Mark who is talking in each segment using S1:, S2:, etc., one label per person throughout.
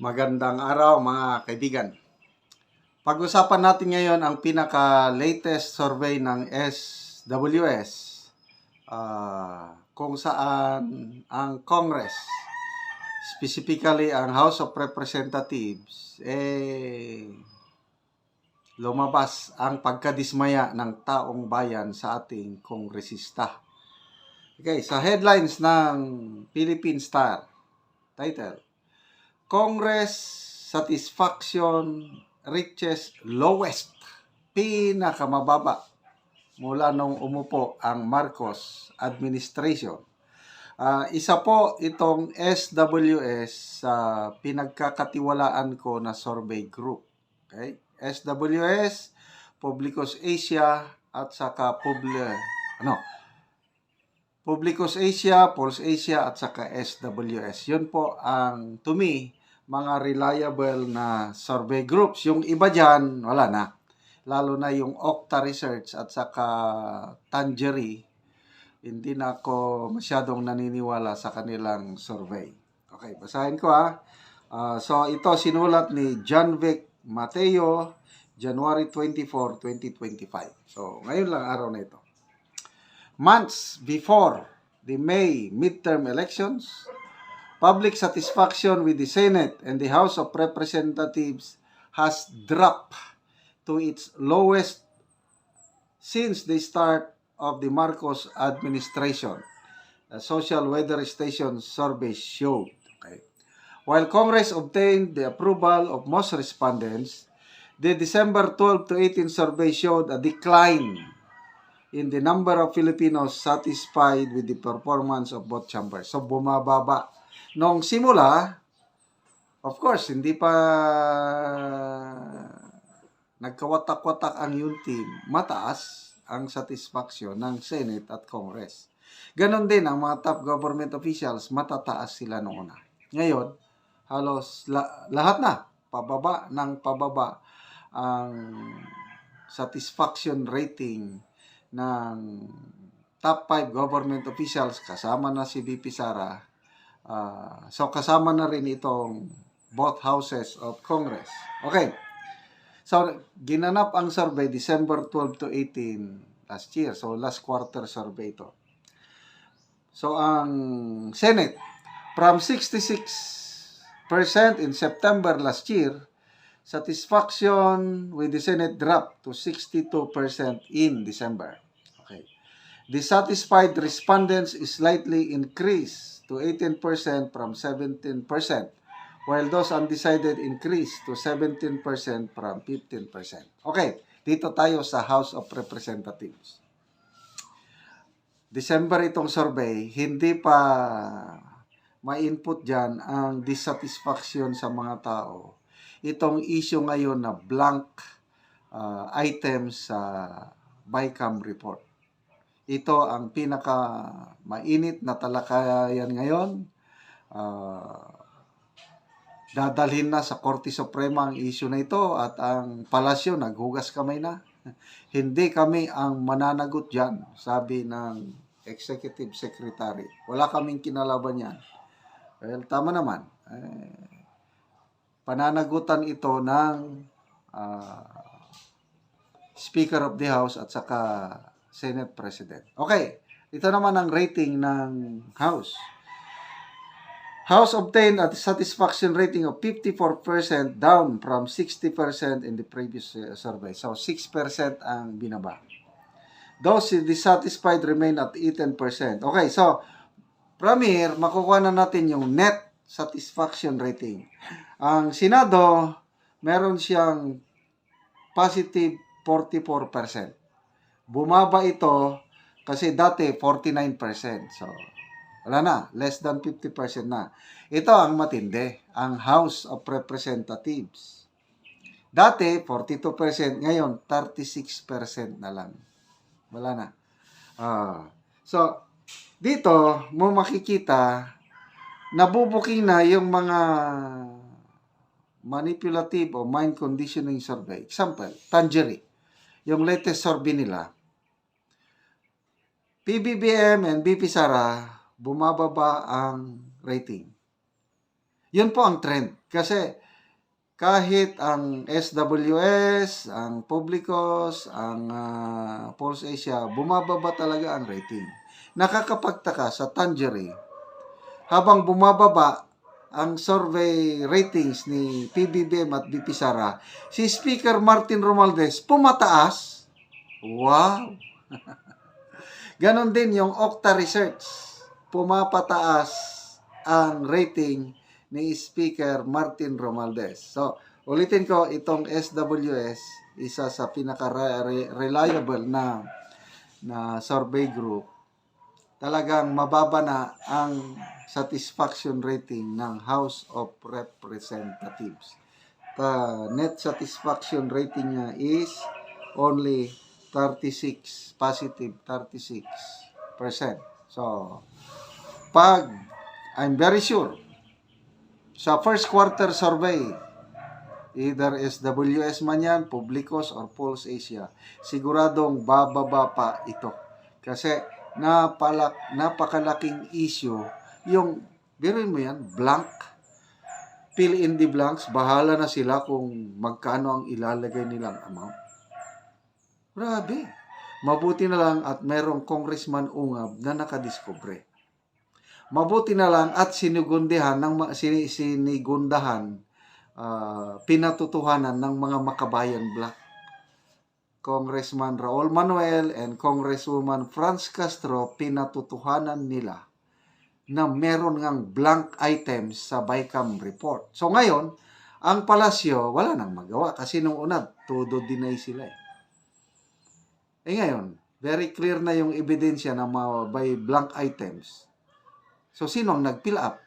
S1: Magandang araw mga kaibigan. Pag-usapan natin ngayon ang pinaka-latest survey ng SWS kung saan ang Congress, specifically ang House of Representatives, lumabas ang pagkadismaya ng taong bayan sa ating kongresista. Okay, sa headlines ng Philippine Star, title, Congress satisfaction reaches lowest, pinakamababa mula nung umupo ang Marcos administration. Isa po itong SWS sa pinagkakatiwalaan ko na survey group. Okay? SWS, Publicus Asia at saka Publicus Asia, Pulse Asia at saka SWS. Yun po ang to me mga reliable na survey groups. Yung iba dyan, wala na. Lalo na yung Okta Research at saka Tangery, hindi na ako masyadong naniniwala sa kanilang survey. Okay, basahin ko so ito sinulat ni John Vic Mateo, January 24, 2025. So ngayon lang araw na ito. Months before the May midterm elections, public satisfaction with the Senate and the House of Representatives has dropped to its lowest since the start of the Marcos administration. A social weather station survey showed. Okay. While Congress obtained the approval of most respondents, the December 12 to 18 survey showed a decline in the number of Filipinos satisfied with the performance of both chambers. So, bumababa. Nung simula, of course, hindi pa nagkawatak-watak ang yung team, mataas ang satisfaction ng Senate at Congress. Ganon din ang mga top government officials, matataas sila noon na. Ngayon, halos lahat na, pababa ng pababa ang satisfaction rating ng top 5 government officials, kasama na si VP Sara. So kasama na rin itong both houses of Congress. Okay. So ginanap ang survey December 12 to 18 last year. So last quarter survey ito. So ang Senate, from 66% in September last year, satisfaction with the Senate dropped to 62% in December. Okay. Dissatisfied respondents is slightly increased to 18% from 17%, while those undecided increased to 17% from 15%. Okay, dito tayo sa House of Representatives. December itong survey, hindi pa ma-input dyan ang dissatisfaction sa mga tao. Itong issue ngayon na blank items sa BICAM report. Ito ang pinaka mainit na talakayan ngayon. Dadalhin na sa Korte Suprema ang issue na ito at ang palasyo naghugas kamay na. Hindi kami ang mananagot dyan, sabi ng Executive Secretary. Wala kaming kinalaban yan. Well, tama naman. Pananagutan ito ng Speaker of the House at saka Senate President. Okay, ito naman ang rating ng House. House obtained a satisfaction rating of 54%, down from 60% in the previous survey. So 6% ang binaba. Those dissatisfied remain at 18%. Okay, so from here, makukuha na natin yung net satisfaction rating. Ang Senado, meron siyang positive 44%. Bumaba ito kasi dati 49%. So, wala na. Less than 50% na. Ito ang matindi. Ang House of Representatives. Dati, 42%. Ngayon, 36% na lang. Wala na. So, dito mo makikita nabubuking na yung mga manipulative o mind conditioning survey. Example, Tangery. Yung latest survey nila. PBBM and BP Sara, bumababa ang rating. Yun po ang trend. Kasi kahit ang SWS, ang Publicos, ang Pulse Asia, bumababa talaga ang rating. Nakakapagtaka sa Tangerine, habang bumababa ang survey ratings ni PBBM at BP Sara, si Speaker Martin Romualdez pumataas. Wow! Ganon din yung Okta Research. Pumapataas ang rating ni Speaker Martin Romualdez. So, ulitin ko, itong SWS, isa sa pinaka-reliable na survey group, talagang mababa na ang satisfaction rating ng House of Representatives. The net satisfaction rating niya is only 36, positive 36%. So, I'm very sure, sa first quarter survey, either SWS man yan, Publicos, or Pulse Asia, siguradong bababa pa ito. Kasi, napakalaking issue yung, biruin mo yan, blank, fill in the blanks, bahala na sila kung magkano ang ilalagay nilang amount. Grabe. Mabuti na lang at merong congressman ungab na nakadiskubre. Mabuti na lang at sinigundahan, pinatutuhanan ng mga makabayan black. Congressman Raul Manuel and Congresswoman Franz Castro, pinatutuhanan nila na meron ngang blank items sa BICAM report. So ngayon, ang palasyo, wala nang magawa kasi nung una, todo deny sila eh. Ngayon, very clear na yung ebidensya na by blank items. So sino ang nag-fill up?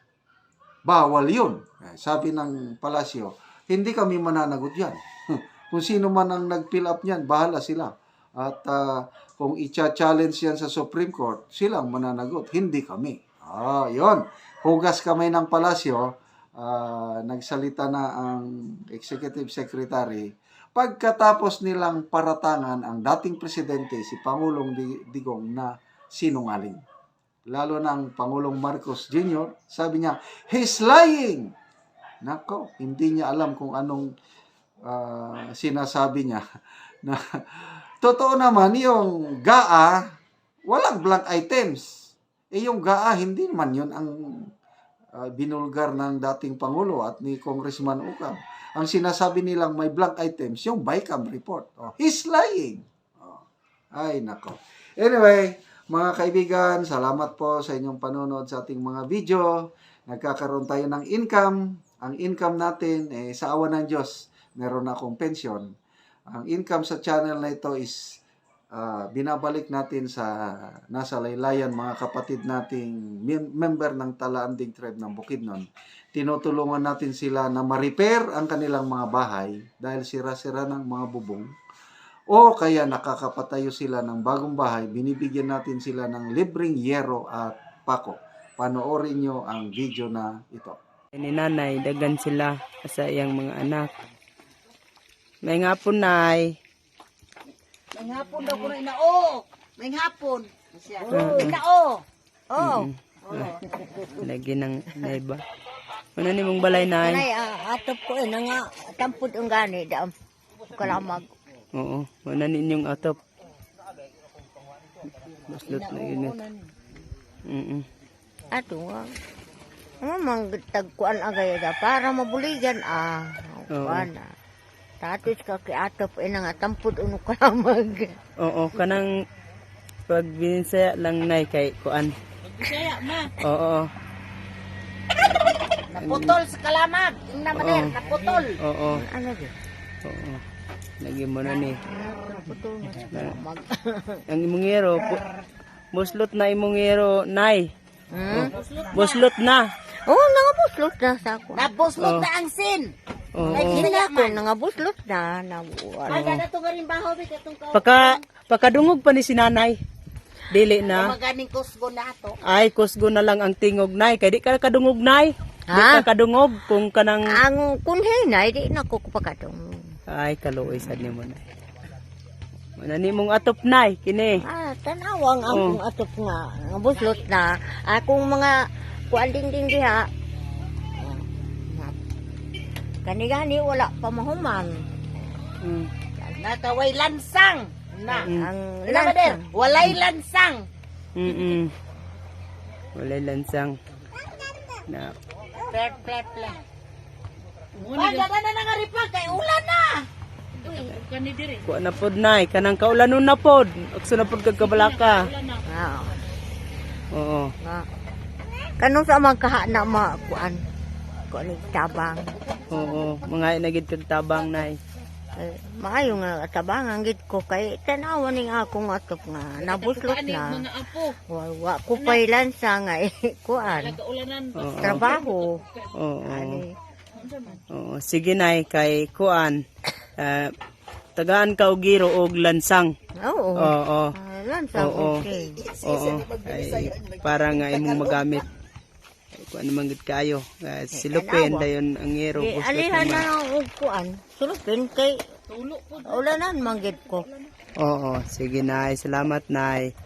S1: Bawal yun. Sabi ng palasyo, hindi kami mananagot yan. Kung sino man ang nag-fill up niyan, bahala sila. At kung i-challenge yan sa Supreme Court, silang mananagot, hindi kami. Yun. Hugas kamay ng palasyo, nagsalita na ang Executive Secretary. Pagkatapos nilang paratangan ang dating presidente, si Pangulong Digong, na sinungaling. Lalo na ang Pangulong Marcos Jr., sabi niya, he's lying! Nako, hindi niya alam kung anong sinasabi niya. Na, totoo naman, yung GAA, walang blank items. Yung GAA, hindi naman yun ang binulgar ng dating Pangulo at ni Congressman Ucab. Ang sinasabi nilang may blank items, yung BICAM report. He's lying. Ay, nako. Anyway, mga kaibigan, salamat po sa inyong panonood sa ating mga video. Nagkakaroon tayo ng income. Ang income natin, sa awa ng Diyos, meron akong pension. Ang income sa channel na ito is binabalik natin sa nasa laylayan, mga kapatid nating member ng Talaanding Tribe ng Bukidnon. Tinutulungan natin sila na ma-repair ang kanilang mga bahay dahil sira-sira ng mga bubong. O kaya nakakapatayo sila ng bagong bahay, binibigyan natin sila ng libreng yero at pako. Panoorin nyo ang video na ito.
S2: Ni nanay, dagan sila sa iyang mga anak. May ngapon, nay.
S3: May hapon daw ko na inao. May hapon. Inao.
S2: Lagi ng naiba. Ano ni mong balay, nay?
S3: Nay, atop ko nga tampod ang gani. Daam kalamag.
S2: Oo, wala ninyong atop. Maslot na yun.
S3: Ato nga. Mang tagkuan agay da para mabuligan. Kuan. Tatis ka kay atop nga tampod uno kalamag.
S2: Oo, kanang pag binisaya lang, nay, kay kuan.
S3: Bisaya ma.
S2: Oo.
S3: Naputol sa kalamag. Mader, naputol.
S2: Oo.
S3: Ano di?
S2: Oo. Lagi mo na ni.
S3: Naputol sa kalamag.
S2: Ang imongero, buslot na imongero, nay. Buslot na.
S3: Nangabuslot na sa ako.
S4: Nabuslot na ang sin.
S2: Oo.
S3: Hindi ako, nangabuslot na.
S4: Ay, gana to garing bahaw, katong
S2: Pakadungog pa ni si nanay. Dili na.
S4: maganing kusgo na ato.
S2: Ay, kusgo na lang ang tingog, nay. Kaya di ka kadungog, nay. Di ka kadungog kung kanang...
S3: Ang kunhay na, hindi na ako kupakatong.
S2: Ay, kaluoy sad ni mo, nay. Manani mong atop, nay. Kini.
S3: Tanawang ang atop nga. Nangabuslot na. Akong mga kuanding din diha. Kani-gani wala pa mahuman.
S2: Mm.
S4: Nataway lansang. Na.
S3: Ang
S4: Labader,
S3: lansang.
S4: walay lansang.
S2: Walay lansang. Na.
S4: Plet. Ay, gana na nga ripag, kay ulan na.
S2: Kuha na pod nay. Kanang kaulanon na pod. Akso na pod kagkabalaka. Oo.
S3: Nga. Kanong sa mga kaha na makuan. Kuan ni tabang.
S2: Oo. Mga inagid kag tabang nay.
S3: Maayo nga tabangan gid ko kay tanawa ning akong atop nga nabuslot na. Wa ko pay lansa nga kuan.
S2: Oo.
S3: Trabaho.
S2: Oo.
S3: Ani.
S2: Oo. Sige nay kay kuan. Tagaan ka og giro og lansang.
S3: Oo.
S2: Oo.
S3: Lansa
S2: Oo.
S3: okay.
S2: Oo. Ay, para nga imong magamit. Ay, kuan naman gid kayo. Silupin dayon ang giro.
S3: Di alihan na lang og kuan. Sulupin kay ulanan manggid ko.
S2: Oo. Sige nay. Salamat nay.